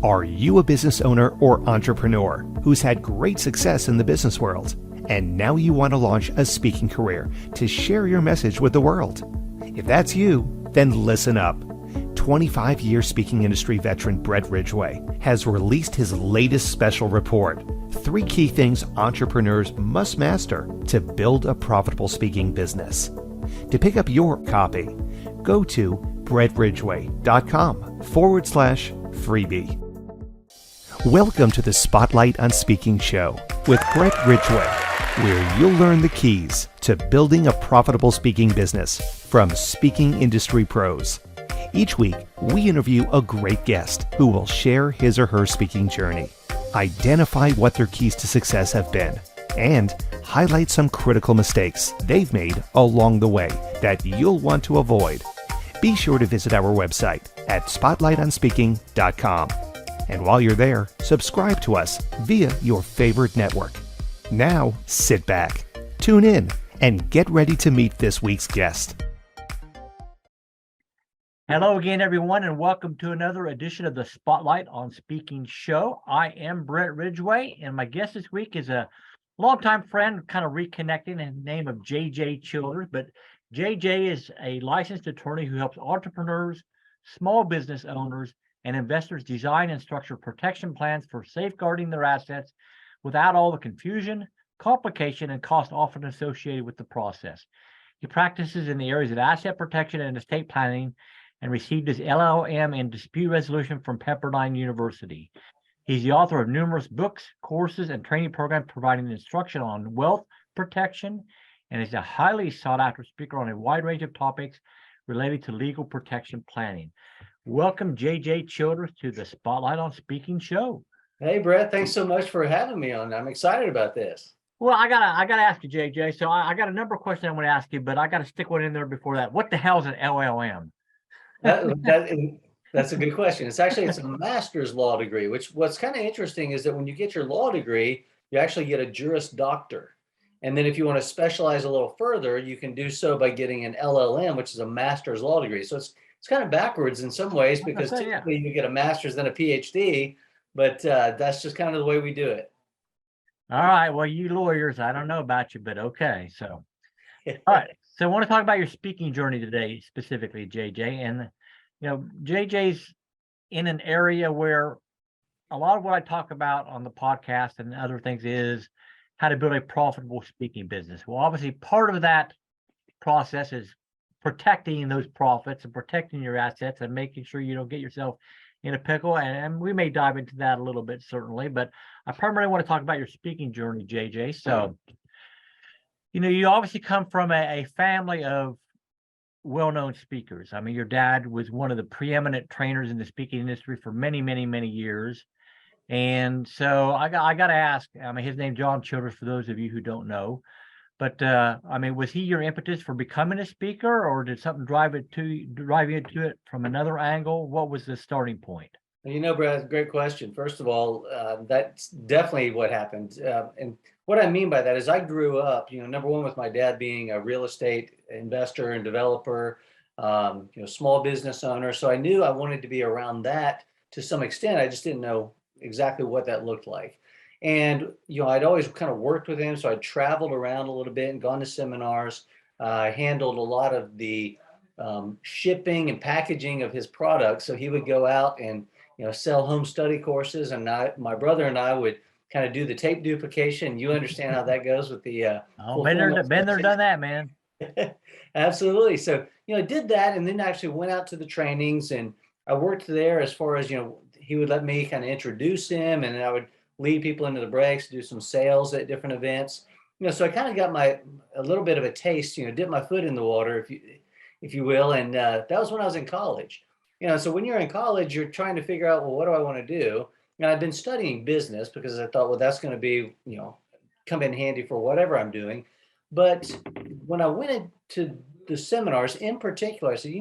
Are you a business owner or entrepreneur who's had great success in the business world, and now you want to launch a speaking career to share your message with the world? If that's you, then listen up. 25-year speaking industry veteran Brett Ridgway has released his latest special report, 3 key things entrepreneurs must master to build a profitable speaking business. To pick up your copy, go to brettridgway.com/freebie. Welcome to the Spotlight on Speaking show with Brett Ridgway, where you'll learn the keys to building a profitable speaking business from speaking industry pros. Each week, we interview a great guest who will share his or her speaking journey, identify what their keys to success have been, and highlight some critical mistakes they've made along the way that you'll want to avoid. Be sure to visit our website at spotlightonspeaking.com. And while you're there, subscribe to us via your favorite network. Now, sit back, tune in, and get ready to meet this week's guest. Hello again, everyone, and welcome to another edition of the Spotlight on Speaking show. I am Brett Ridgway, and my guest this week is a longtime friend, kind of reconnecting, in the name of J.J. Childers. But J.J. is a licensed attorney who helps entrepreneurs, small business owners, and investors design and structure protection plans for safeguarding their assets without all the confusion, complication, and cost often associated with the process. He practices in the areas of asset protection and estate planning and received his LL.M in dispute resolution from Pepperdine University. He's the author of numerous books, courses, and training programs providing instruction on wealth protection, and is a highly sought-after speaker on a wide range of topics related to legal protection planning. Welcome, J.J. Childers, to the Spotlight on Speaking show. Hey, Brett, thanks so much for having me on. I'm excited about this. Well, I gotta ask you, J.J. So I got a number of questions I want to ask you, but I got to stick one in there before that. What the hell is an LL.M? That's a good question. It's a master's law degree, what's kind of interesting is that when you get your law degree, you actually get a Juris Doctor. And then if you want to specialize a little further, you can do so by getting an LL.M, which is a master's law degree. So it's kind of backwards in some ways because typically you get a master's then a PhD, but that's just kind of the way we do it. All right. Well, you lawyers, I don't know about you, but okay. So, all right. So I want to talk about your speaking journey today, specifically, JJ. And, JJ's in an area where a lot of what I talk about on the podcast and other things is how to build a profitable speaking business. Well, obviously, part of that process is protecting those profits and protecting your assets and making sure you don't get yourself in a pickle. And we may dive into that a little bit, certainly. But I primarily want to talk about your speaking journey, JJ. So, you obviously come from a family of well-known speakers. I mean, your dad was one of the preeminent trainers in the speaking industry for many, many, many years. And so I got to ask, his name's John Childers, for those of you who don't know. But, was he your impetus for becoming a speaker, or did something drive you into it from another angle? What was the starting point? Brad, great question. First of all, that's definitely what happened. And what I mean by that is I grew up, number one, with my dad being a real estate investor and developer, small business owner. So I knew I wanted to be around that to some extent. I just didn't know exactly what that looked like. And, I'd always kind of worked with him. So I'd traveled around a little bit and gone to seminars, handled a lot of the shipping and packaging of his products. So he would go out and, sell home study courses. And my brother and I would kind of do the tape duplication. You understand how that goes with the... been there, done that, man. Absolutely. So, I did that and then actually went out to the trainings, and I worked there as far as, he would let me kind of introduce him, and then I would lead people into the breaks, do some sales at different events. So I kind of got a little bit of a taste, dip my foot in the water, if you will. And that was when I was in college. So when you're in college, you're trying to figure out, well, what do I want to do? And I've been studying business because I thought, well, that's going to be, come in handy for whatever I'm doing. But when I went into the seminars in particular, I said,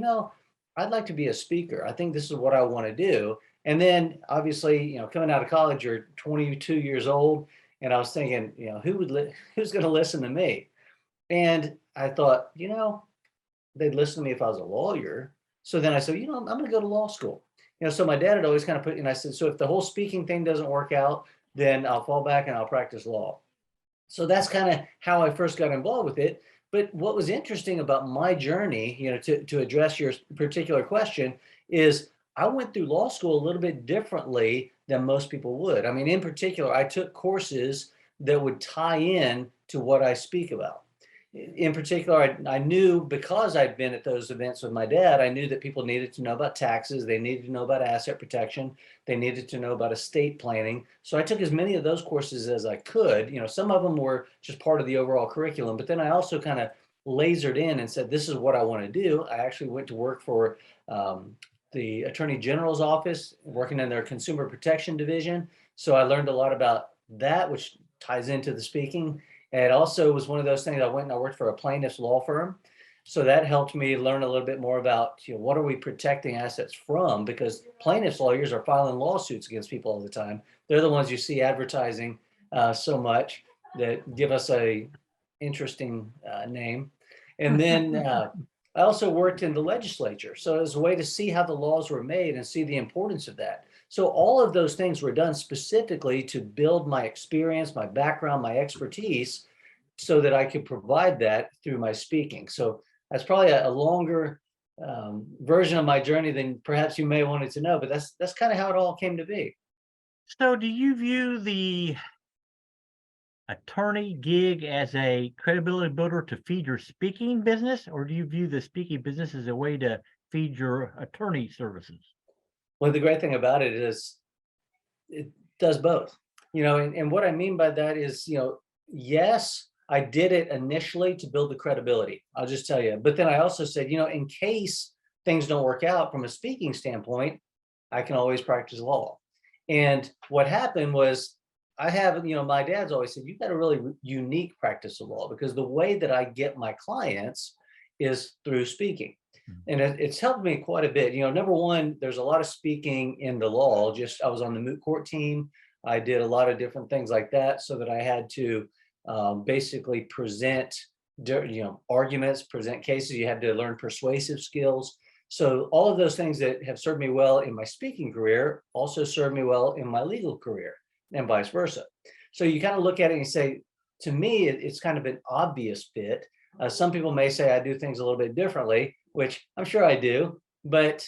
I'd like to be a speaker. I think this is what I want to do. And then obviously, coming out of college, you're 22 years old. And I was thinking, who's going to listen to me? And I thought, they'd listen to me if I was a lawyer. So then I said, I'm going to go to law school. So my dad had always kind of put, and I said, so if the whole speaking thing doesn't work out, then I'll fall back and I'll practice law. So that's kind of how I first got involved with it. But what was interesting about my journey, to address your particular question, is I went through law school a little bit differently than most people would. I mean, in particular, I took courses that would tie in to what I speak about. In particular, I knew, because I'd been at those events with my dad, I knew that people needed to know about taxes, they needed to know about asset protection, they needed to know about estate planning. So I took as many of those courses as I could. Some of them were just part of the overall curriculum, but then I also kind of lasered in and said, this is what I want to do. I actually went to work for the Attorney General's office, working in their consumer protection division. So I learned a lot about that, which ties into the speaking. And it also was one of those things. I went and I worked for a plaintiff's law firm. So that helped me learn a little bit more about, what are we protecting assets from? Because plaintiff's lawyers are filing lawsuits against people all the time. They're the ones you see advertising so much, that give us a interesting name. And then I also worked in the legislature. So it was a way to see how the laws were made and see the importance of that. So all of those things were done specifically to build my experience, my background, my expertise, so that I could provide that through my speaking. So that's probably a longer version of my journey than perhaps you may have wanted to know, but that's kind of how it all came to be. So do you view the attorney gig as a credibility builder to feed your speaking business, or do you view the speaking business as a way to feed your attorney services? Well, the great thing about it is it does both, and what I mean by that is, yes, I did it initially to build the credibility. I'll just tell you. But then I also said, in case things don't work out from a speaking standpoint, I can always practice law. And what happened was, I have, my dad's always said, you've got a really unique practice of law, because the way that I get my clients is through speaking. And it's helped me quite a bit. Number one, there's a lot of speaking in the law. I was on the moot court team. I did a lot of different things like that, so that I had to basically present, arguments, present cases. You had to learn persuasive skills. So all of those things that have served me well in my speaking career also served me well in my legal career, and vice versa. So you kind of look at it and say, to me, it's kind of an obvious fit. Some people may say I do things a little bit differently, which I'm sure I do, but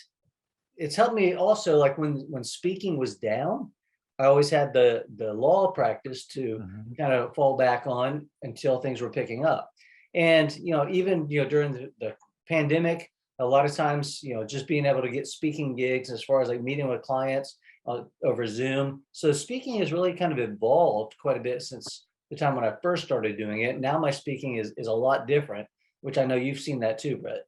it's helped me also, like when speaking was down, I always had the law practice to kind of fall back on until things were picking up. And, even, during the pandemic, a lot of times, just being able to get speaking gigs as far as like meeting with clients over Zoom. So speaking has really kind of evolved quite a bit since the time when I first started doing it. Now my speaking is a lot different, which I know you've seen that too, Brett.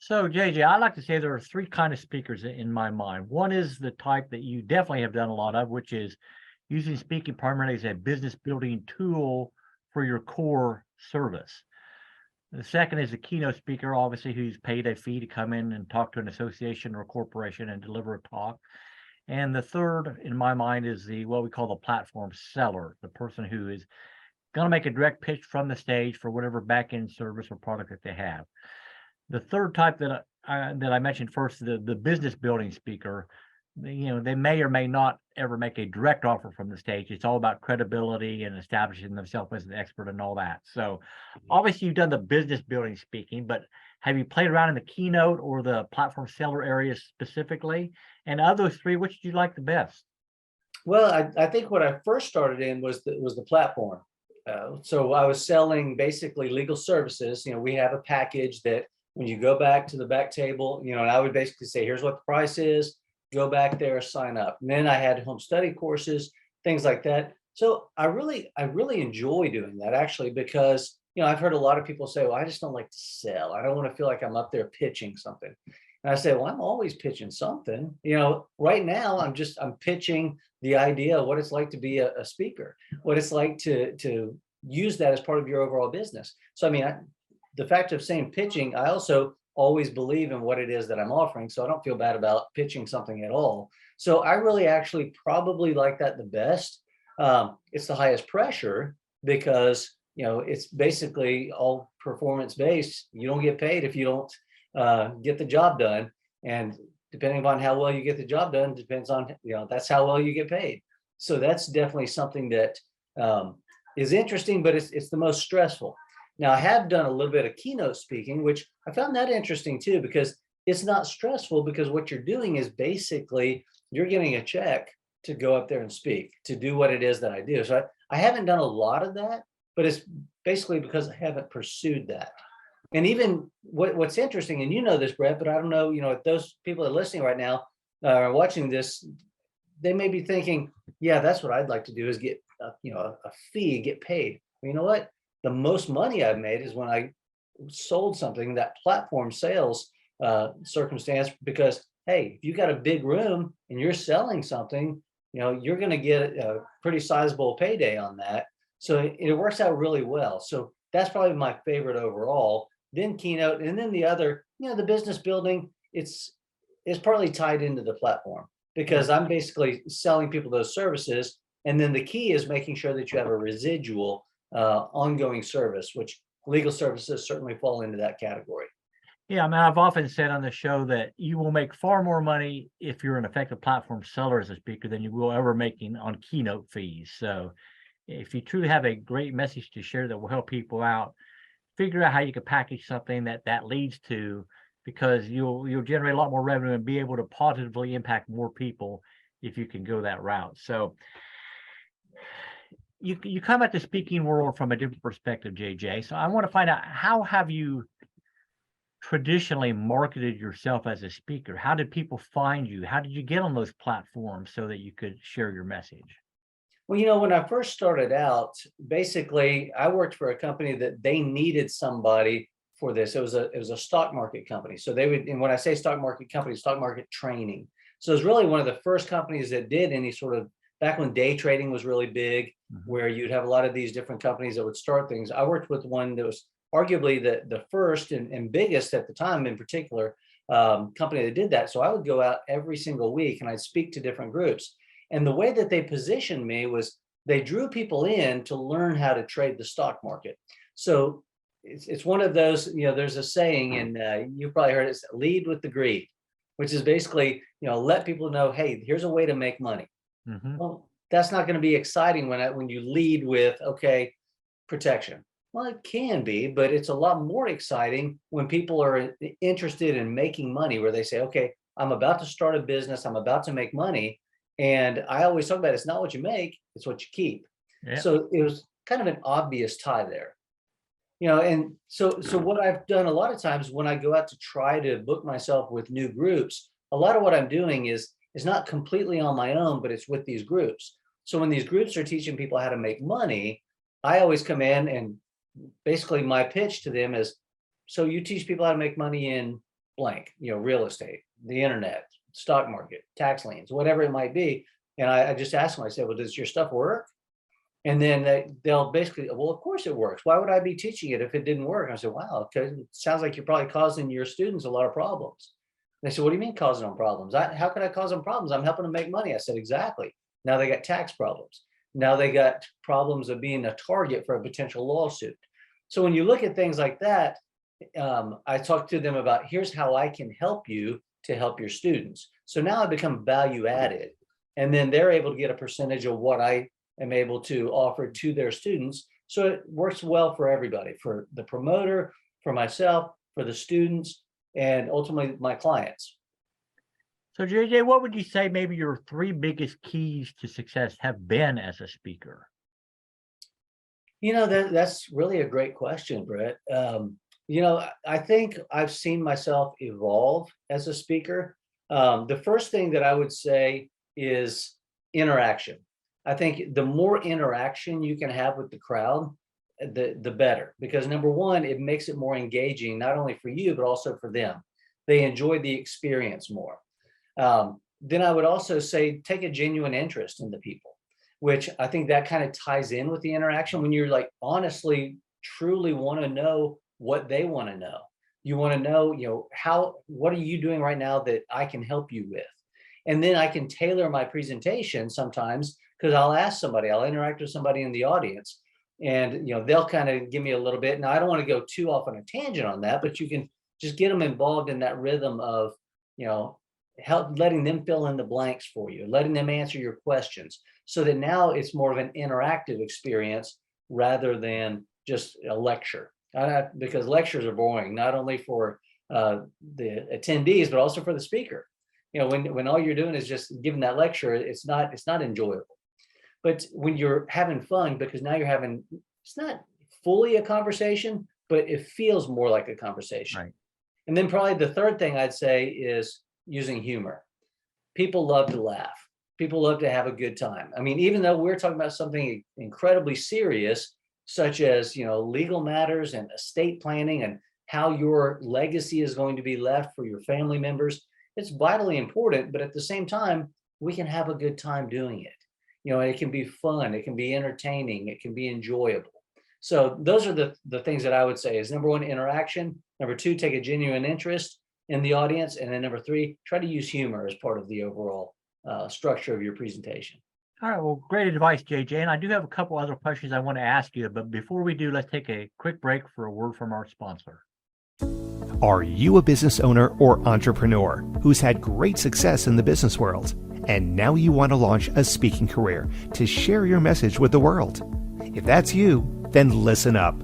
So JJ, I like to say there are three kind of speakers in my mind. One is the type that you definitely have done a lot of, which is using speaking primarily as a business building tool for your core service. The second is a keynote speaker, obviously, who's paid a fee to come in and talk to an association or corporation and deliver a talk. And the third, in my mind, is what we call the platform seller, the person who is going to make a direct pitch from the stage for whatever back-end service or product that they have. The third type that I mentioned first, the business building speaker, they may or may not ever make a direct offer from the stage. It's all about credibility and establishing themselves as an expert and all that. So obviously you've done the business building speaking, but have you played around in the keynote or the platform seller areas specifically? And of those three, which did you like the best? Well, I think what I first started in was the platform. So I was selling basically legal services. We have a package that when you go back to the back table, and I would basically say, here's what the price is, go back there, sign up. And then I had home study courses, things like that. So I really enjoy doing that, actually, because, I've heard a lot of people say, well, I just don't like to sell. I don't want to feel like I'm up there pitching something. And I say, well, I'm always pitching something. Right now I'm pitching the idea of what it's like to be a speaker, what it's like to use that as part of your overall business. So, the fact of saying pitching, I also always believe in what it is that I'm offering. So I don't feel bad about pitching something at all. So I really actually probably like that the best. It's the highest pressure because, it's basically all performance based. You don't get paid if you don't get the job done. And depending upon how well you get the job done, depends on, that's how well you get paid. So that's definitely something that is interesting, but it's the most stressful. Now, I have done a little bit of keynote speaking, which I found that interesting too, because it's not stressful, because what you're doing is basically you're getting a check to go up there and speak, to do what it is that I do. So I haven't done a lot of that, but it's basically because I haven't pursued that. And even what's interesting, and you know this, Brett, but I don't know, if those people that are listening right now are watching this, they may be thinking, yeah, that's what I'd like to do, is get a fee, get paid. Well, you know what? The most money I've made is when I sold something, that platform sales circumstance, because hey, if you got a big room and you're selling something, you're going to get a pretty sizable payday on that. So it works out really well. So that's probably my favorite overall. Then keynote, and then the other, the business building, it's partly tied into the platform, because I'm basically selling people those services. And then the key is making sure that you have a residual ongoing service, which legal services certainly fall into that category. Yeah, I mean, I've often said on the show that you will make far more money if you're an effective platform seller as a speaker than you will ever making on keynote fees. So if you truly have a great message to share that will help people out, figure out how you can package something that leads to, because you'll generate a lot more revenue and be able to positively impact more people if you can go that route. So you come at the speaking world from a different perspective, JJ. So I want to find out, how have you traditionally marketed yourself as a speaker? How did people find you? How did you get on those platforms so that you could share your message? Well, when I first started out, basically I worked for a company that they needed somebody for this. It was a stock market company. So they would, and when I say stock market company, stock market training. So it was really one of the first companies that did any sort of, back when day trading was really big, where you'd have a lot of these different companies that would start things. I worked with one that was arguably the first and biggest at the time, in particular, company that did that. So I would go out every single week and I'd speak to different groups. And the way that they positioned me was they drew people in to learn how to trade the stock market. So it's one of those, there's a saying, and you probably heard it, lead with the greed, which is basically, let people know, hey, here's a way to make money. Well, that's not going to be exciting when you lead with, okay, protection. Well, it can be, but it's a lot more exciting when people are interested in making money, where they say, okay, I'm about to start a business, I'm about to make money. And I always talk about, it's not what you make, it's what you keep. Yeah. So it was kind of an obvious tie there. And so what I've done a lot of times when I go out to try to book myself with new groups, a lot of what I'm doing is not completely on my own, but it's with these groups. So when these groups are teaching people how to make money, I always come in and basically my pitch to them is, so you teach people how to make money in blank, real estate, the internet, stock market, tax liens, whatever it might be. And I just ask them, I said, well, does your stuff work? And then they'll basically, well, of course it works. Why would I be teaching it if it didn't work? I said, wow, because it sounds like you're probably causing your students a lot of problems. And they said, what do you mean causing them problems? How can I cause them problems? I'm helping them make money. I said, exactly. Now they got tax problems. Now they got problems of being a target for a potential lawsuit. So when you look at things like that, I talk to them about, here's how I can help you to help your students. So now I become value added, and then they're able to get a percentage of what I am able to offer to their students. So it works well for everybody, for the promoter, for myself, for the students, and ultimately my clients. So JJ, what would you say maybe your 3 biggest keys to success have been as a speaker? That's really a great question, Brett. I think I've seen myself evolve as a speaker. The first thing that I would say is interaction. I think the more interaction you can have with the crowd, the better, because number one, it makes it more engaging, not only for you, but also for them. They enjoy the experience more. Then I would also say, take a genuine interest in the people, which I think that kind of ties in with the interaction. When you're like, honestly, truly want to know what they want to know. You want to know, what are you doing right now that I can help you with? And then I can tailor my presentation sometimes, because I'll interact with somebody in the audience, and they'll kind of give me a little bit. Now I don't want to go too off on a tangent on that, but you can just get them involved in that rhythm of, help letting them fill in the blanks for you, letting them answer your questions, so that now it's more of an interactive experience rather than just a lecture. Because lectures are boring, not only for the attendees, but also for the speaker. When all you're doing is just giving that lecture, it's not enjoyable. But when you're having fun, because now you're having, it's not fully a conversation, but it feels more like a conversation. Right. And then probably the third thing I'd say is using humor. People love to laugh. People love to have a good time. I mean, even though we're talking about something incredibly serious, such as, legal matters and estate planning and how your legacy is going to be left for your family members, it's vitally important. But at the same time, we can have a good time doing it. It can be fun, it can be entertaining, it can be enjoyable. So those are the things that I would say is: number one, interaction; number two, take a genuine interest in the audience; and then number three, try to use humor as part of the overall structure of your presentation. All right, well, great advice, JJ. And I do have a couple other questions I want to ask you, but before we do, let's take a quick break for a word from our sponsor. Are you a business owner or entrepreneur who's had great success in the business world, and now you want to launch a speaking career to share your message with the world? If that's you, then listen up.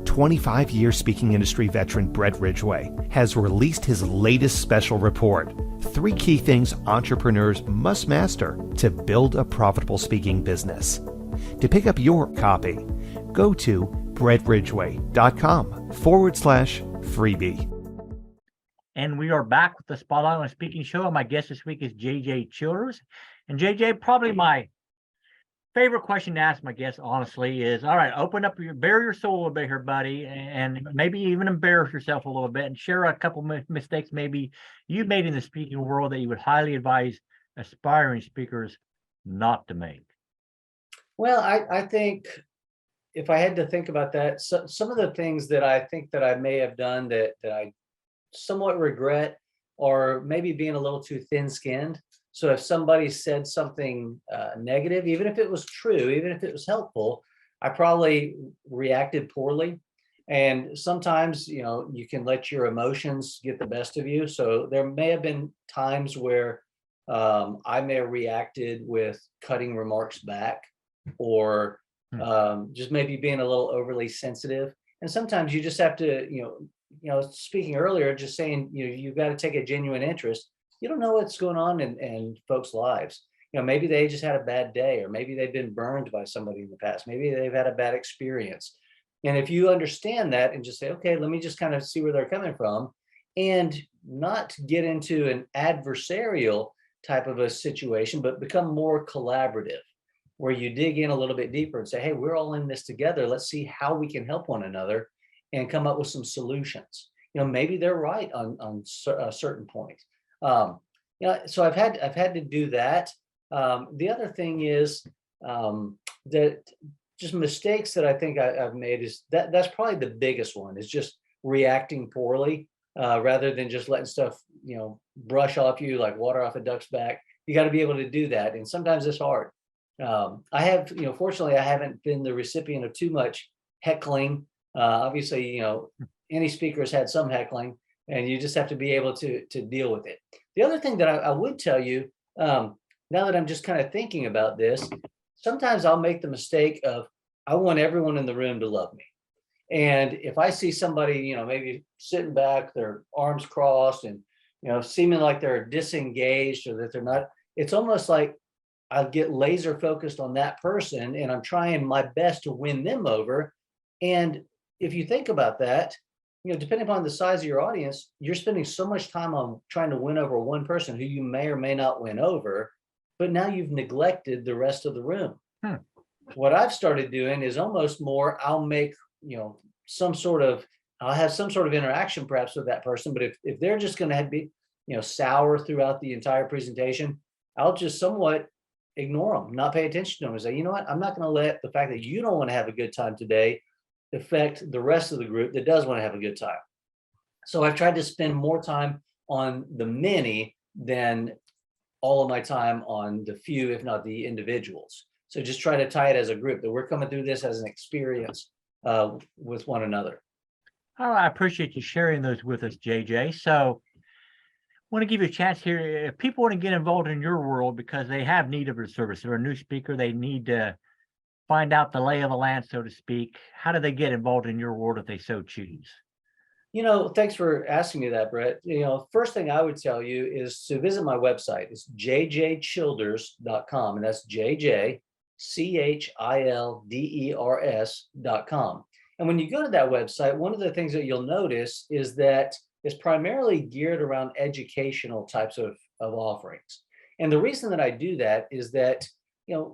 25-year speaking industry veteran Brett Ridgway has released his latest special report, 3 key things entrepreneurs must master to build a profitable speaking business. To pick up your copy, go to brettridgway.com/freebie. And we are back with the Spotlight on Speaking show. And my guest this week is JJ Childers. And JJ, probably my favorite question to ask my guests, honestly, is, all right, open up bare your soul a little bit here, buddy, and maybe even embarrass yourself a little bit and share a couple mistakes maybe you made in the speaking world that you would highly advise aspiring speakers not to make. Well, I think if I had to think about that, some of the things that I think that I may have done that I somewhat regret, or maybe being a little too thin-skinned. So if somebody said something negative, even if it was true, even if it was helpful, I probably reacted poorly. And sometimes, you can let your emotions get the best of you. So there may have been times where I may have reacted with cutting remarks back, or just maybe being a little overly sensitive. And sometimes you just have to, speaking earlier, just saying, you've got to take a genuine interest. You don't know what's going on in folks' lives. Maybe they just had a bad day, or maybe they've been burned by somebody in the past. Maybe they've had a bad experience. And if you understand that and just say, okay, let me just kind of see where they're coming from, and not get into an adversarial type of a situation, but become more collaborative, where you dig in a little bit deeper and say, hey, we're all in this together. Let's see how we can help one another and come up with some solutions. Maybe they're right on a certain point. So I've had to do that. The other thing is that just mistakes that I think I've made is that's probably the biggest one, is just reacting poorly rather than just letting stuff, brush off you like water off a duck's back. You got to be able to do that. And sometimes it's hard. I have, fortunately, I haven't been the recipient of too much heckling. Obviously, any speaker has had some heckling, and you just have to be able to deal with it. The other thing that I would tell you, now that I'm just kind of thinking about this, sometimes I'll make the mistake of, I want everyone in the room to love me. And if I see somebody, maybe sitting back, their arms crossed, and, seeming like they're disengaged, or that they're not, it's almost like I get laser focused on that person, and I'm trying my best to win them over. And if you think about that, depending upon the size of your audience, you're spending so much time on trying to win over one person who you may or may not win over, but now you've neglected the rest of the room. What I've started doing is almost more, I'll make, I'll have some sort of interaction perhaps with that person, but if they're just going to be, sour throughout the entire presentation, I'll just somewhat ignore them, not pay attention to them, and say, you know what, I'm not going to let the fact that you don't want to have a good time today affect the rest of the group that does want to have a good time. So I've tried to spend more time on the many than all of my time on the few, if not the individuals. So just try to tie it as a group, that we're coming through this as an experience with one another. Oh, I appreciate you sharing those with us, JJ. So want to give you a chance here. If people want to get involved in your world because they have need of your service, they're a new speaker, they need to find out the lay of the land, so to speak. How do they get involved in your world if they so choose? Thanks for asking me that, Brett. First thing I would tell you is to visit my website. It's jjchilders.com, and that's jjchilders.com. And when you go to that website, one of the things that you'll notice is that it's primarily geared around educational types of offerings. And the reason that I do that is that,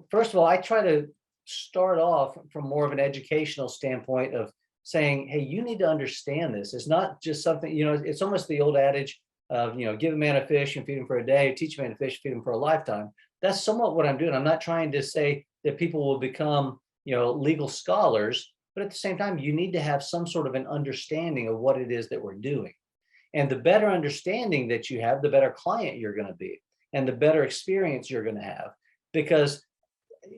first of all, I try to start off from more of an educational standpoint of saying, hey, you need to understand this. It's not just something, it's almost the old adage of, give a man a fish and feed him for a day, teach a man to fish, feed him for a lifetime. That's somewhat what I'm doing. I'm not trying to say that people will become, legal scholars, but at the same time, you need to have some sort of an understanding of what it is that we're doing. And the better understanding that you have, the better client you're going to be and the better experience you're going to have. Because,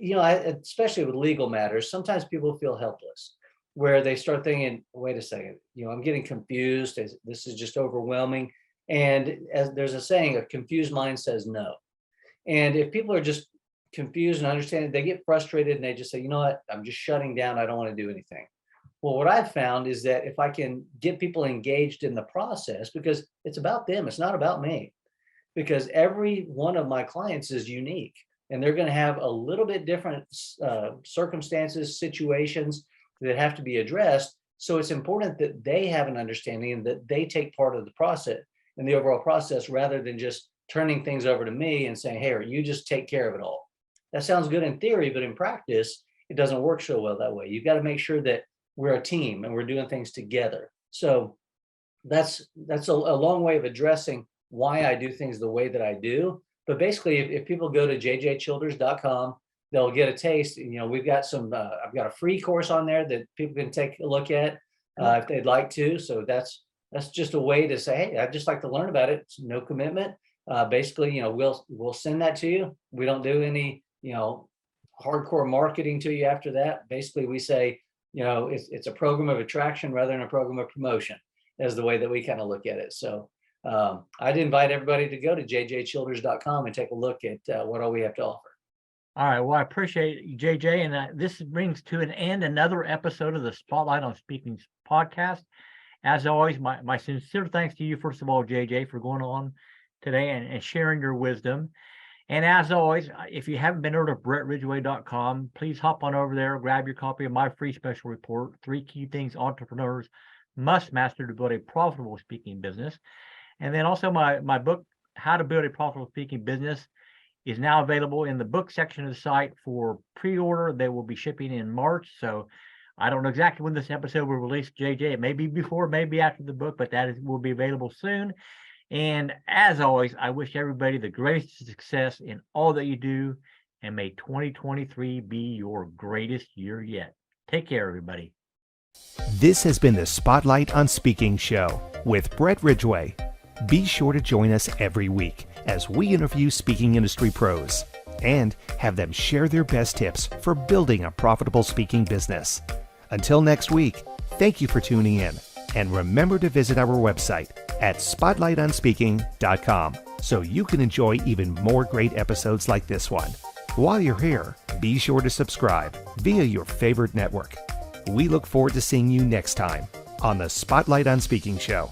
especially with legal matters, sometimes people feel helpless, where they start thinking, wait a second, I'm getting confused. This is just overwhelming. And as there's a saying, a confused mind says no. And if people are just confused and understanding, they get frustrated and they just say, you know what, I'm just shutting down. I don't want to do anything. Well, what I've found is that if I can get people engaged in the process, because it's about them, it's not about me, because every one of my clients is unique and they're going to have a little bit different circumstances, situations that have to be addressed. So it's important that they have an understanding and that they take part of the process and the overall process, rather than just turning things over to me and saying, hey, you just take care of it all. That sounds good in theory, but in practice, it doesn't work so well that way. You've got to make sure that we're a team and we're doing things together. So that's a long way of addressing why I do things the way that I do. But basically, if people go to jjchilders.com, they'll get a taste. We've got I've got a free course on there that people can take a look at if they'd like to. So that's just a way to say, hey, I'd just like to learn about it. It's no commitment. Basically, we'll send that to you. We don't do any, hardcore marketing to you after that. Basically, we say, it's a program of attraction rather than a program of promotion, is the way that we kind of look at it. So I'd invite everybody to go to jjchilders.com and take a look at what all we have to offer. All right. Well, I appreciate you, JJ. And this brings to an end another episode of the Spotlight on Speaking podcast. As always, my sincere thanks to you, first of all, JJ, for going on today and sharing your wisdom. And as always, if you haven't been over to brettridgway.com, please hop on over there, grab your copy of my free special report, 3 key things entrepreneurs must master to build a profitable speaking business. And then also my book, How to Build a Profitable Speaking Business, is now available in the book section of the site for pre-order. They will be shipping in March. So I don't know exactly when this episode will release, JJ. It may be before, maybe after the book, but will be available soon. And as always, I wish everybody the greatest success in all that you do, and may 2023 be your greatest year yet. Take care, everybody. This has been the Spotlight on Speaking show with Brett Ridgway. Be sure to join us every week as we interview speaking industry pros and have them share their best tips for building a profitable speaking business. Until next week, thank you for tuning in, and remember to visit our website at spotlightonspeaking.com so you can enjoy even more great episodes like this one. While you're here, be sure to subscribe via your favorite network. We look forward to seeing you next time on the Spotlight on Speaking show.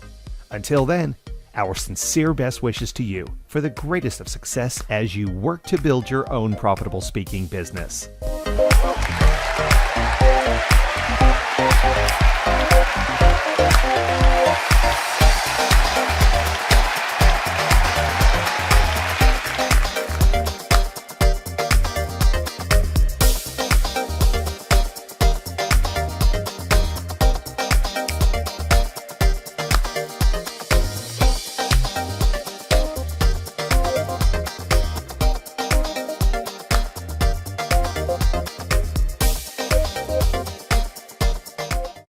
Until then, our sincere best wishes to you for the greatest of success as you work to build your own profitable speaking business.